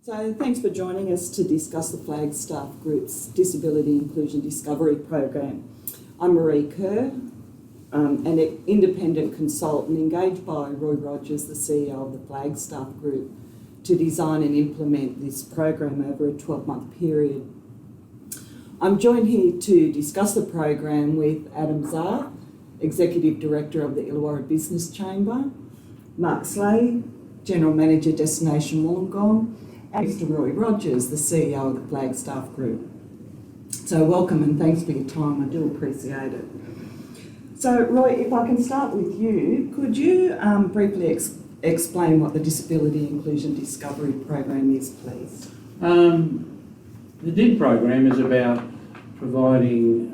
So thanks for joining us to discuss the Flagstaff Group's Disability Inclusion Discovery Program. I'm Maree Kerr, an independent consultant engaged by Roy Rogers, the CEO of the Flagstaff Group, to design and implement this program over a 12-month period. I'm joined here to discuss the program with Adam Zarth, Executive Director of the Illawarra Business Chamber, Mark Sleigh, General Manager, Destination Wollongong, and Mr. Roy Rogers, the CEO of the Flagstaff Group. So welcome and thanks for your time, I do appreciate it. So Roy, if I can start with you, could you briefly explain what the Disability Inclusion Discovery Program is, please? The DID program is about providing,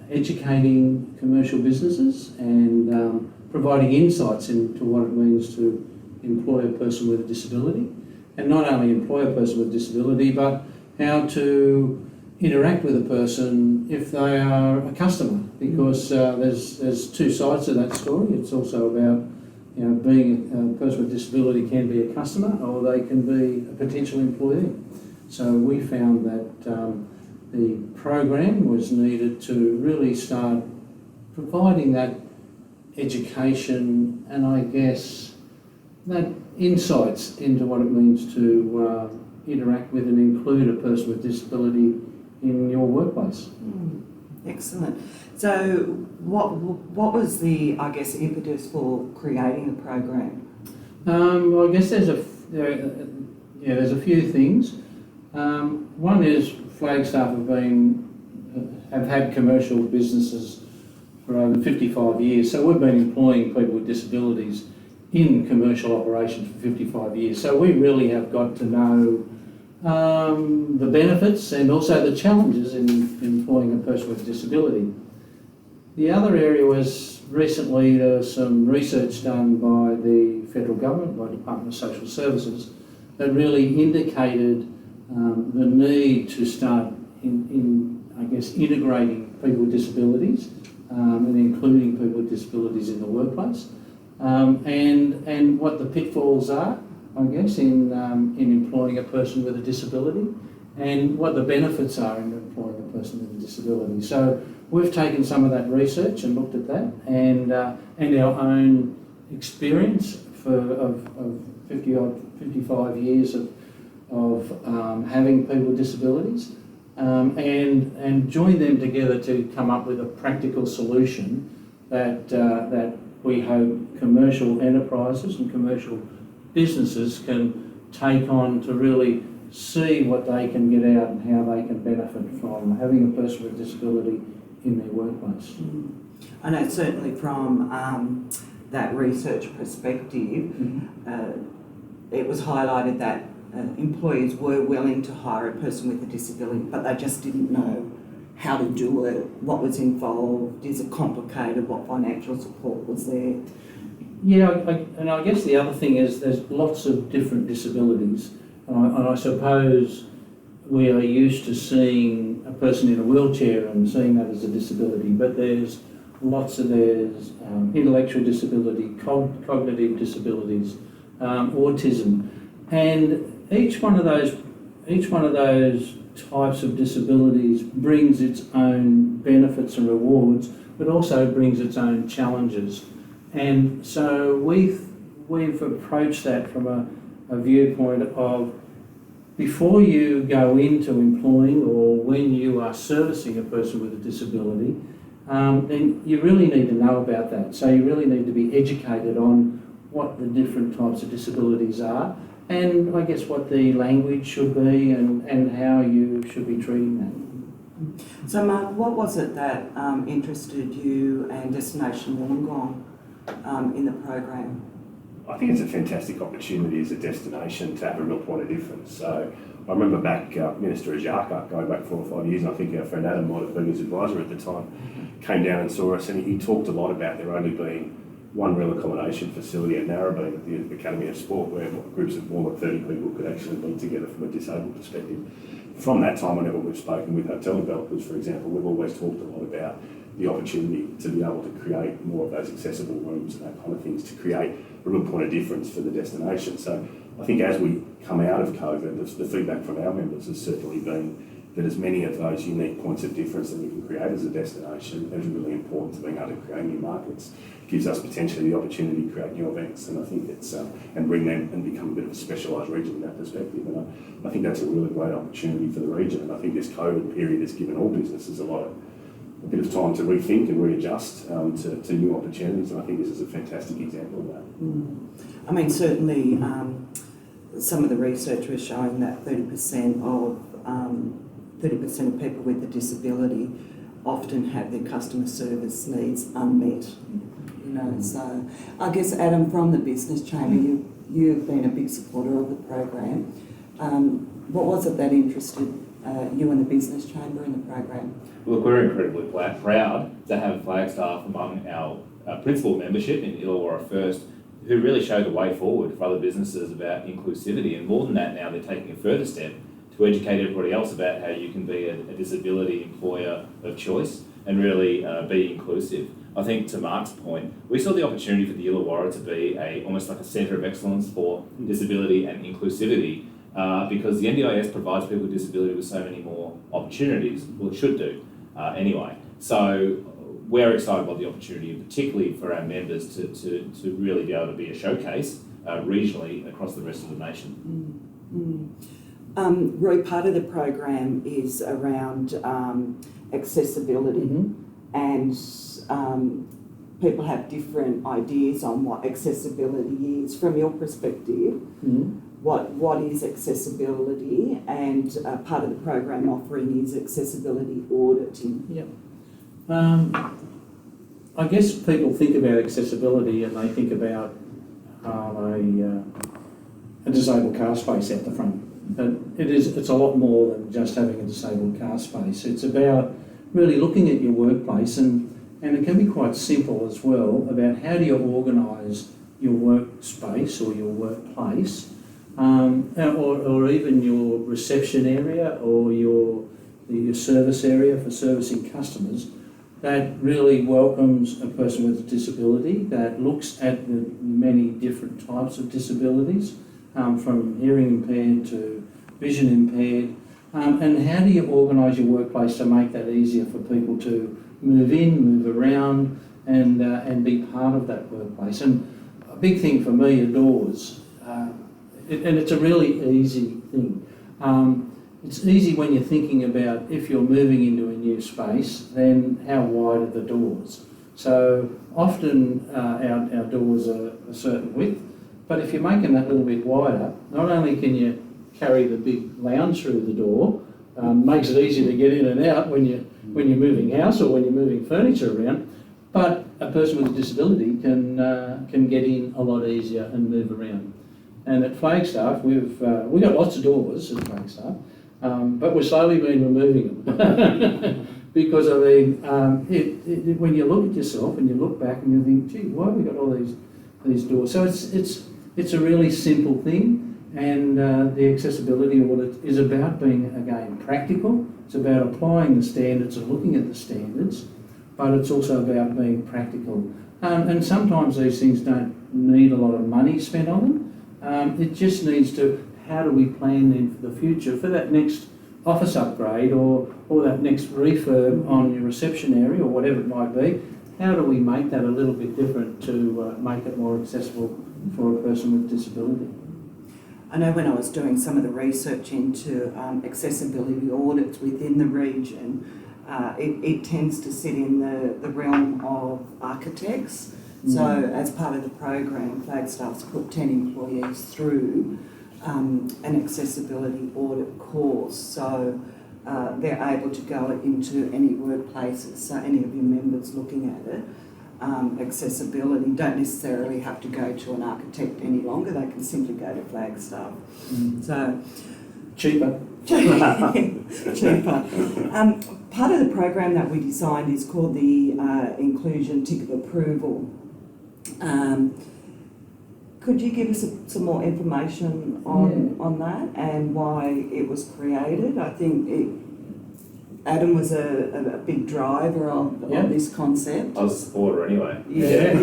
educating commercial businesses and providing insights into what it means to employ a person with a disability. And not only employ a person with a disability, but how to interact with a person if they are a customer, because there's two sides to that story. It's also about being a person with a disability can be a customer or they can be a potential employee. So we found that the program was needed to really start providing that education and I guess that insights into what it means to interact with and include a person with disability in your workplace. Excellent. So what was the, impetus for creating the program? I guess there's a few things. One is Flagstaff have had commercial businesses for over 55 years, so we've been employing people with disabilities in commercial operations for 55 years. So we really have got to know the benefits and also the challenges in employing a person with a disability. The other area was recently there was some research done by the federal government, by the Department of Social Services, that really indicated the need to start integrating people with disabilities and including people with disabilities in the workplace. And what the pitfalls are, I guess, in employing a person with a disability, and what the benefits are in employing a person with a disability. So we've taken some of that research and looked at that, and our own experience of 55 years of having people with disabilities, and join them together to come up with a practical solution that we hope commercial enterprises and commercial businesses can take on to really see what they can get out and how they can benefit from having a person with a disability in their workplace. I know certainly from that research perspective, it was highlighted that employers were willing to hire a person with a disability, but they just didn't know how to do it, what was involved, is it complicated, what financial support was there. Yeah, and I guess the other thing is there's lots of different disabilities, and I suppose we are used to seeing a person in a wheelchair and seeing that as a disability, but there's intellectual disability, cognitive disabilities, autism, and each one of those types of disabilities brings its own benefits and rewards, but also brings its own challenges. And so we've approached that from a viewpoint of, before you go into employing or when you are servicing a person with a disability, then you really need to know about that. So you really need to be educated on what the different types of disabilities are, and I guess what the language should be and how you should be treating that. So Mark, what was it that interested you and Destination Wollongong in the program? I think it's a fantastic opportunity as a destination to have a real point of difference. So I remember back Minister Ajaka, going back 4 or 5 years, and I think our friend Adam might have been his advisor at the time, came down and saw us, and he talked a lot about there only being one real accommodation facility at Narrabeen at the Academy of Sport, where groups of more than 30 people could actually meet together from a disabled perspective. From that time, whenever we've spoken with hotel developers, for example, we've always talked a lot about the opportunity to be able to create more of those accessible rooms and that kind of things, to create a real point of difference for the destination. So I think as we come out of COVID, the feedback from our members has certainly been that as many of those unique points of difference that we can create as a destination is really important to being able to create new markets. Gives us potentially the opportunity to create new events, and I think it's and bring them and become a bit of a specialised region in that perspective. And I think that's a really great opportunity for the region. And I think this COVID period has given all businesses a bit of time to rethink and readjust to new opportunities. And I think this is a fantastic example of that. I mean, certainly some of the research was showing that 30% of people with a disability often have their customer service needs unmet. You know, so I guess, Adam, from the Business Chamber, you've been a big supporter of the program. What was it that interested you and the Business Chamber in the program? Well, look, we're incredibly proud to have Flagstaff among our principal membership in Illawarra First, who really showed the way forward for other businesses about inclusivity. And more than that, now they're taking a further step to educate everybody else about how you can be a disability employer of choice and really be inclusive. I think to Mark's point, we saw the opportunity for the Illawarra to be almost like a centre of excellence for disability and inclusivity because the NDIS provides people with disability with so many more opportunities. Well, it should do anyway. So we're excited about the opportunity, particularly for our members to really be able to be a showcase regionally across the rest of the nation. Roy, part of the program is around accessibility, and people have different ideas on what accessibility is. From your perspective, what is accessibility? And part of the program offering is accessibility auditing. Yep. I guess people think about accessibility and they think about a disabled car space at the front. But it's a lot more than just having a disabled car space. It's about really looking at your workplace, and it can be quite simple as well about how do you organise your workspace or your workplace, or even your reception area or your service area for servicing customers, that really welcomes a person with a disability, that looks at the many different types of disabilities, from hearing impaired to vision impaired, and how do you organise your workplace to make that easier for people to move in, move around, and be part of that workplace. And a big thing for me are doors, and it's a really easy thing. It's easy when you're thinking about if you're moving into a new space, then how wide are the doors? So often our doors are a certain width, but if you're making that a little bit wider, not only can you carry the big lounge through the door, makes it easy to get in and out when you're moving house or when you're moving furniture around, but a person with a disability can get in a lot easier and move around. And at Flagstaff, we've got lots of doors at Flagstaff, but we're slowly been removing them. Because I mean, when you look at yourself and you look back and you think, gee, why have we got all these doors? So it's a really simple thing, and the accessibility audit is about being, again, practical. It's about applying the standards and looking at the standards, but it's also about being practical. And sometimes these things don't need a lot of money spent on them. It just needs to, how do we plan then for the future, for that next office upgrade or that next refurb on your reception area or whatever it might be, how do we make that a little bit different to make it more accessible for a person with disability? I know when I was doing some of the research into accessibility audits within the region, it tends to sit in the realm of architects. So as part of the program, Flagstaff's put 10 employees through an accessibility audit course. So they're able to go into any workplaces, so any of your members looking at it, accessibility don't necessarily have to go to an architect any longer. They can simply go to Flagstaff. So Cheaper. cheaper. Part of the program that we designed is called the Inclusion Tick of Approval. Could you give us some more information on that and why it was created? I think Adam was a big driver of this concept. I was a supporter anyway. Yeah,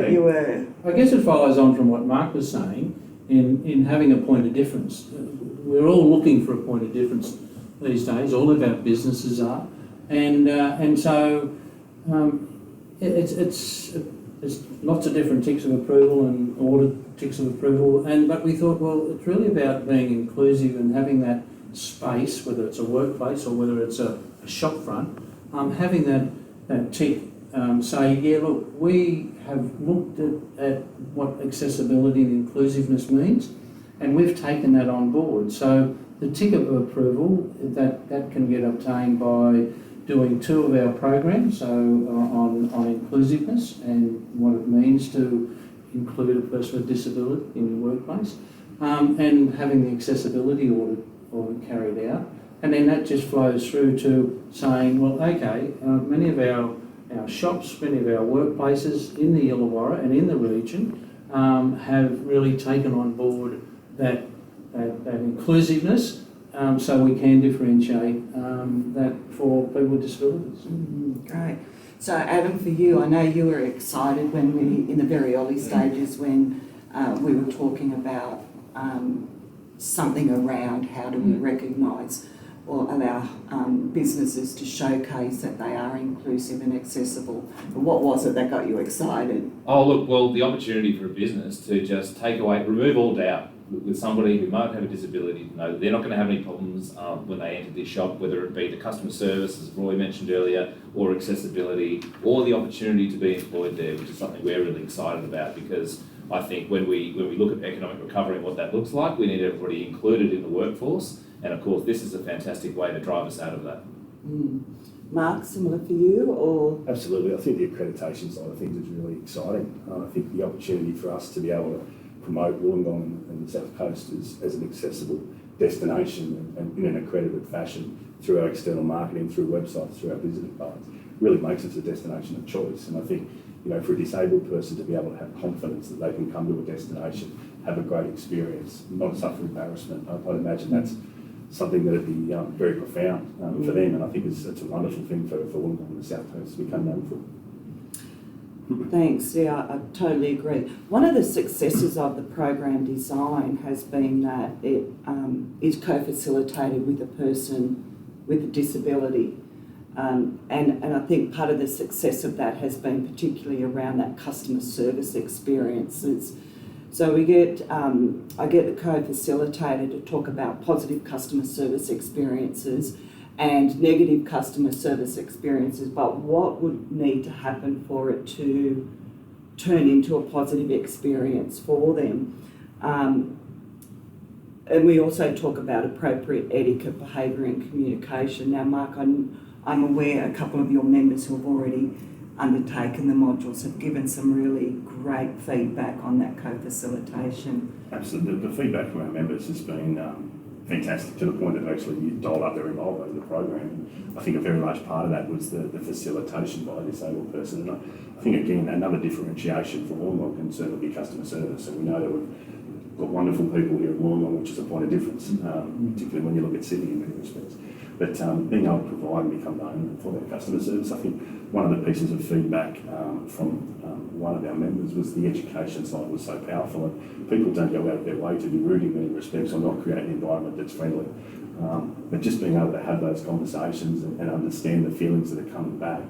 you were. I guess it follows on from what Mark was saying. in having a point of difference. We're all looking for a point of difference these days. All of our businesses are, and so it's lots of different ticks of approval and audit ticks of approval. But we thought, well, it's really about being inclusive and having that space, whether it's a workplace or whether it's a shop front, having that tick say, yeah, look, we have looked at what accessibility and inclusiveness means, and we've taken that on board. So the tick of approval, that can get obtained by doing 2 of our programs, so on inclusiveness and what it means to include a person with disability in your workplace, and having the accessibility audit carried out. And then that just flows through to saying, well, okay, many of our shops, many of our workplaces in the Illawarra and in the region have really taken on board that inclusiveness, so we can differentiate that for people with disabilities. Great. So Adam, for you, I know you were excited when in the very early stages when we were talking about something around how do we recognise or allow businesses to showcase that they are inclusive and accessible. What was it that got you excited? Oh, look, well, the opportunity for a business to just remove all doubt with somebody who might have a disability, to know that they're not going to have any problems when they enter this shop, whether it be the customer service, as Roy mentioned earlier, or accessibility, or the opportunity to be employed there, which is something we're really excited about, because I think when we look at economic recovery and what that looks like, we need everybody included in the workforce. And of course, this is a fantastic way to drive us out of that. Mark, similar for you, or? Absolutely. I think the accreditation side of things is really exciting. I think the opportunity for us to be able to promote Wollongong and the South Coast as an accessible destination and in an accredited fashion through our external marketing, through websites, through our visiting cards, really makes us a destination of choice. And I think, for a disabled person to be able to have confidence that they can come to a destination, have a great experience, not suffer embarrassment, I'd imagine that's something that would be very profound for them, and I think it's a wonderful thing for Wollongong and the South Coast to become known for. Thanks, yeah, I totally agree. One of the successes of the program design has been that it is co-facilitated with a person with a disability. And I think part of the success of that has been particularly around that customer service experiences. So we get, I get the co-facilitator to talk about positive customer service experiences and negative customer service experiences, but what would need to happen for it to turn into a positive experience for them. And we also talk about appropriate etiquette, behaviour and communication. Now, Mark, I'm aware a couple of your members who have already undertaken the modules have given some really great feedback on that co-facilitation. Absolutely. The feedback from our members has been fantastic, to the point that actually you dialed up their involvement in the program. And I think a very large part of that was the facilitation by a disabled person. And I think, again, another differentiation for Wollongong can certainly be customer service. And we know that we've got wonderful people here at Wollongong, which is a point of difference, particularly when you look at Sydney in many respects. But being able to provide and become known for their customer service, I think one of the pieces of feedback from one of our members was the education side was so powerful, and people don't go out of their way to be rude in many respects or not create an environment that's friendly. But just being able to have those conversations and understand the feelings that are coming back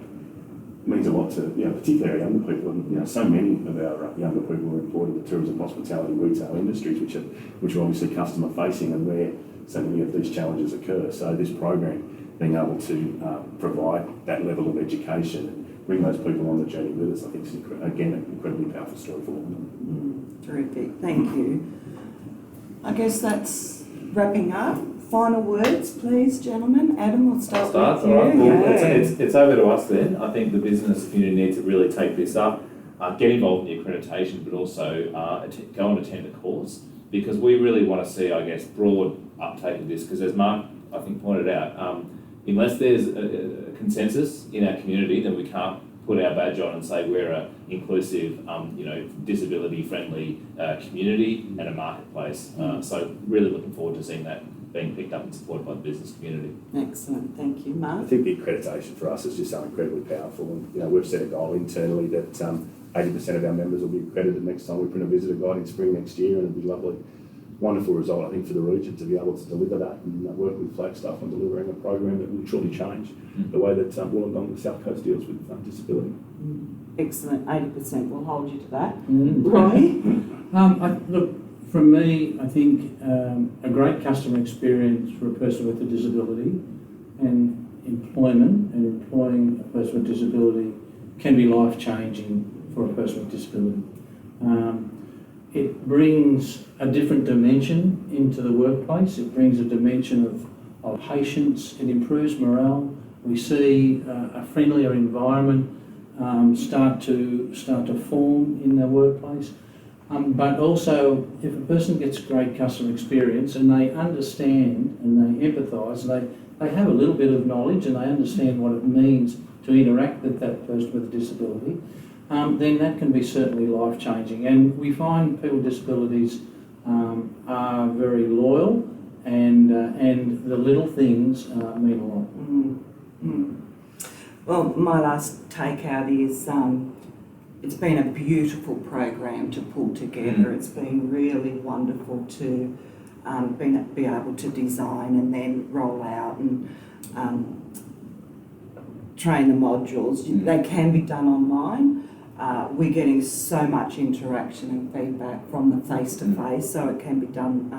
means a lot to, particularly our younger people. And so many of our younger people are employed in the tourism, hospitality, retail industries, which are obviously customer facing and where so many of these challenges occur. So this program, being able to provide that level of education and bring those people on the journey with us, I think is, again, an incredibly powerful story for them. Terrific, thank you. I guess that's wrapping up. Final words, please, gentlemen. Adam, we'll start with you. All right. Well, it's over to us then. I think the business community needs to really take this up, get involved in the accreditation, but also go and attend a course, because we really want to see, I guess, broad uptake of this. Because as Mark, I think, pointed out, unless there's a consensus in our community, then we can't put our badge on and say we're an inclusive, disability-friendly community and a marketplace. So really looking forward to seeing that being picked up and supported by the business community. Excellent, thank you, Mark. I think the accreditation for us is just so incredibly powerful, and we've set a goal internally that 80% of our members will be accredited next time we print a visitor guide in spring next year, and it'll be lovely. Wonderful result, I think, for the region to be able to deliver that and work with Flagstaff on delivering a program that will truly change the way that Wollongong, the South Coast, deals with disability. Excellent, 80%. We'll hold you to that. Roy? Look, from me, I think a great customer experience for a person with a disability and employment and employing a person with disability can be life-changing for a person with disability. It brings a different dimension into the workplace. It brings a dimension of patience. It improves morale. We see a friendlier environment start to form in the workplace. But also, if a person gets great customer experience and they understand and they empathise, they have a little bit of knowledge and they understand what it means to interact with that person with a disability, then that can be certainly life-changing. And we find people with disabilities are very loyal, and the little things mean a lot. Well, my last takeout is it's been a beautiful program to pull together. It's been really wonderful to be able to design and then roll out and train the modules. They can be done online. We're getting so much interaction and feedback from the face-to-face, so it can be done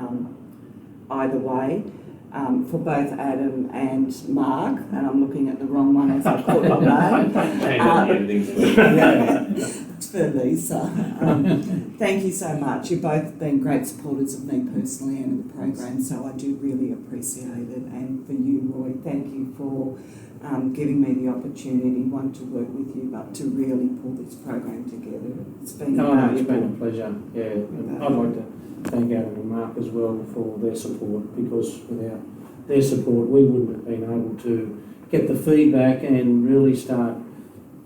either way. For both Adam and Mark, and I'm looking at the wrong one as I call your name. It's for Lisa. Thank you so much. You've both been great supporters of me personally and of the program, so I do really appreciate it. And for you, Roy, thank you for giving me the opportunity, one, to work with you, but to really pull this program together. It's been It's been a pleasure. Yeah, I'd like to thank Adam and Mark as well for their support, because without their support we wouldn't have been able to get the feedback and really start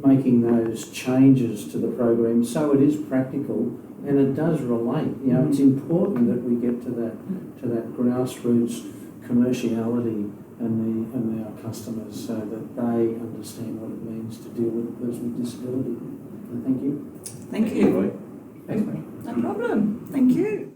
making those changes to the program so it is practical and it does relate. You know, it's important that we get to that grassroots commerciality and our customers so that they understand what it means to deal with a person with disability. So thank you. Thank you. Roy. Thanks, mate. No problem. Thank you.